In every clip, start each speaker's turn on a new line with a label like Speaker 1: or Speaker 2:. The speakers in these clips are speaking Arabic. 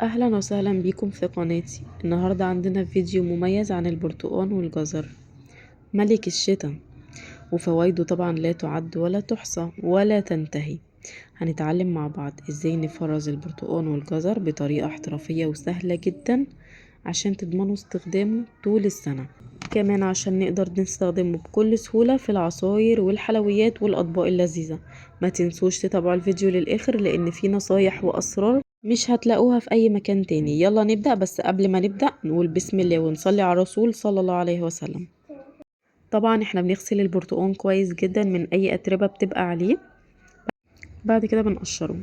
Speaker 1: اهلا وسهلا بيكم في قناتي. النهاردة عندنا فيديو مميز عن البرتقال والجزر، ملك الشتاء، وفوائده طبعا لا تعد ولا تحصى ولا تنتهي. هنتعلم مع بعض ازاي نفرز البرتقال والجزر بطريقة احترافية وسهلة جدا عشان تضمنوا استخدامه طول السنة، كمان عشان نقدر نستخدمه بكل سهولة في العصاير والحلويات والأطباق اللذيذة. ما تنسوش تتابعوا الفيديو للآخر لأن فيه نصايح وأسرار مش هتلاقوها في أي مكان تاني. يلا نبدأ، بس قبل ما نبدأ نقول بسم الله ونصلي على الرسول صلى الله عليه وسلم. طبعا احنا بنغسل البرتقال كويس جدا من أي أتربة بتبقى عليه، بعد كده بنقشره.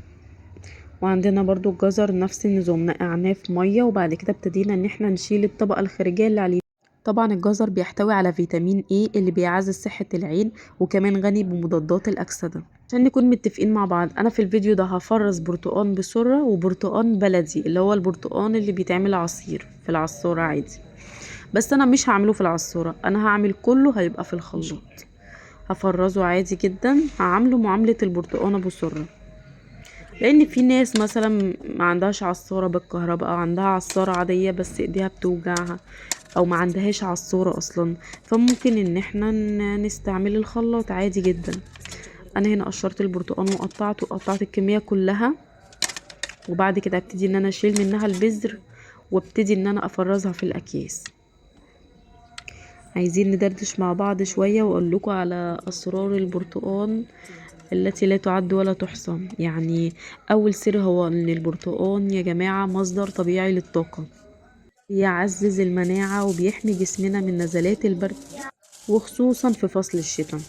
Speaker 1: وعندنا برضو الجزر نفس النظام، نقعناه في مية وبعد كده ابتدينا ان احنا نشيل الطبقة الخارجية اللي عليه. طبعا الجزر بيحتوي على فيتامين A اللي بيعزز صحة العين، وكمان غني بمضادات الأكسدة. عشان نكون متفقين مع بعض، انا في الفيديو ده هفرز برتقان بسرة وبرتقان بلدي اللي هو البرتقان اللي بيتعمل عصير في العصارة عادي، بس انا مش هعمله في العصارة، انا هعمل كله هيبقى في الخلاط. هفرزه عادي جدا، هعمله معاملة البرتقان ابو سرة، لان في ناس مثلا ما عندهاش عصارة بالكهرباء او عندها عصارة عادية بس ايديها بتوجعها، او ما عندهاش عصارة اصلا، فممكن ان احنا نستعمل الخلاط عادي جدا. انا هنا قشرت البرتقال وقطعت الكمية كلها، وبعد كده ابتدي ان انا اشيل منها البذر وابتدي ان انا افرزها في الاكياس. عايزين ندردش مع بعض شوية واقول لكم على اسرار البرتقال التي لا تعد ولا تحصى. يعني اول سر هو ان البرتقال يا جماعة مصدر طبيعي للطاقة، بيعزز المناعة وبيحمي جسمنا من نزلات البرد وخصوصا في فصل الشتاء.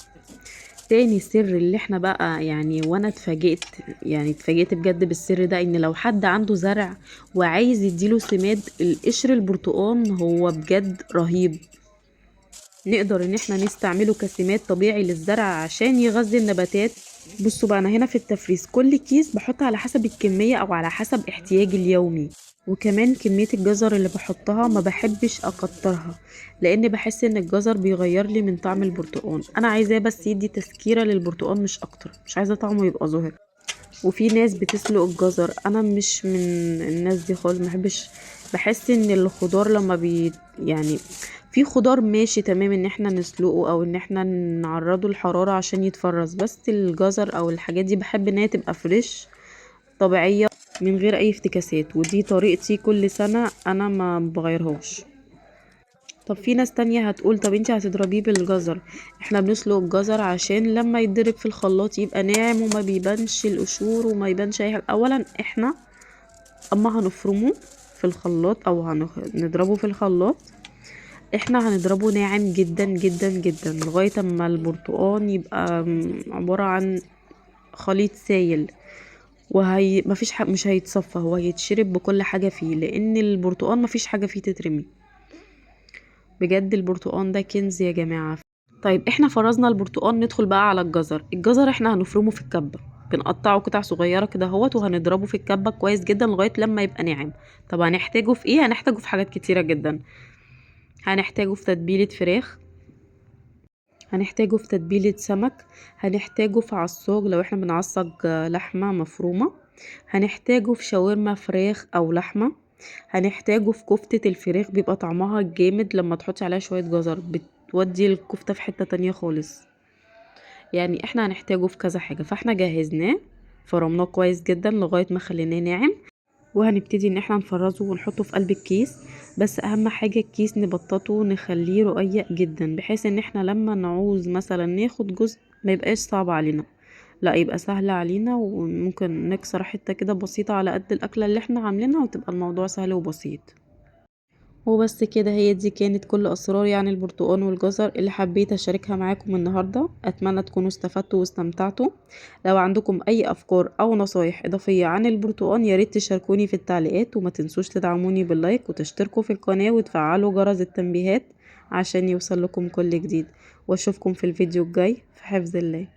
Speaker 1: تاني سر اللي احنا بقى وانا اتفاجئت بجد بالسر ده، ان لو حد عنده زرع وعايز يديله سماد، القشر البرتقال هو بجد رهيب، نقدر ان احنا نستعمله كسماد طبيعي للزرع عشان يغذي النباتات. بصوا بقى، انا هنا في التفريز كل كيس بحط على حسب الكمية او على حسب احتياجي اليومي، وكمان كمية الجزر اللي بحطها ما بحبش اكترها، لان بحس ان الجزر بيغير لي من طعم البرتقال. انا عايزاه بس يدي تسكيرة للبرتقال مش اكتر، مش عايزة طعمه يبقى ظاهر. وفي ناس بتسلق الجزر، انا مش من الناس دي خالص، ما بحبش. بحس ان الخضار لما في خضار ماشي تمام ان احنا نسلقه او ان احنا نعرضه للحرارة عشان يتفرز، بس الجزر او الحاجات دي بحب ان هي تبقى فريش طبيعية من غير اي افتكاسات، ودي طريقتي كل سنة انا ما بغيرهاش. طب في ناس تانية هتقول طب انتي هتضربيه بالجزر. احنا بنسلق الجزر عشان لما يتضرب في الخلاط يبقى ناعم وما بيبانش القشور وما يبانش اي حاجة. اولا احنا اما هنفرمه في الخلاط او هنضربه في الخلاط، احنا هنضربه ناعم جدا جدا جدا لغاية اما البرتقان يبقى عبارة عن خليط سايل، مفيش مش هيتصفى، هو هيتشرب بكل حاجة فيه، لان البرتقان مفيش حاجة فيه تترمي. بجد البرتقان ده كنز يا جماعة. طيب احنا فرزنا البرتقان، ندخل بقى على الجزر. الجزر احنا هنفرمه في الكبة، بنقطعه قطع صغيرة كده اهوت، وهنضربه في الكبة كويس جدا لغاية لما يبقى ناعم. طب هنحتاجه في ايه؟ هنحتاجه في حاجات كتيرة جدا. هنحتاجه في تتبيلة فراخ، هنحتاجه في تتبيلة سمك، هنحتاجه في عصاج لو احنا بنعصج لحمة مفرومة، هنحتاجه في شاورما فراخ او لحمة، هنحتاجه في كفتة الفراخ، بيبقى طعمها جامد لما تحطي عليها شوية جزر، بتودي الكفتة في حتة تانية خالص. احنا هنحتاجه في كذا حاجة، فاحنا جهزناه، فرمناه كويس جدا لغاية ما خليناه ناعم، وهنبتدي ان احنا نفرزه ونحطه في قلب الكيس. بس اهم حاجة الكيس نبططه نخليه رقيق جدا، بحيث ان احنا لما نعوز مثلا ناخد جزء ما يبقاش صعب علينا، لا يبقى سهل علينا، وممكن نكسر حتة كده بسيطة على قد الاكلة اللي احنا عاملينها، وتبقى الموضوع سهل وبسيط. وبس كده، هي دي كانت كل اسراري عن البرتقال والجزر اللي حبيت اشاركها معاكم النهارده. اتمنى تكونوا استفدتوا واستمتعتوا. لو عندكم اي افكار او نصايح اضافيه عن البرتقال يا ريت تشاركوني في التعليقات، وما تنسوش تدعموني باللايك وتشتركوا في القناه وتفعلوا جرس التنبيهات عشان يوصل لكم كل جديد. واشوفكم في الفيديو الجاي في حفظ الله.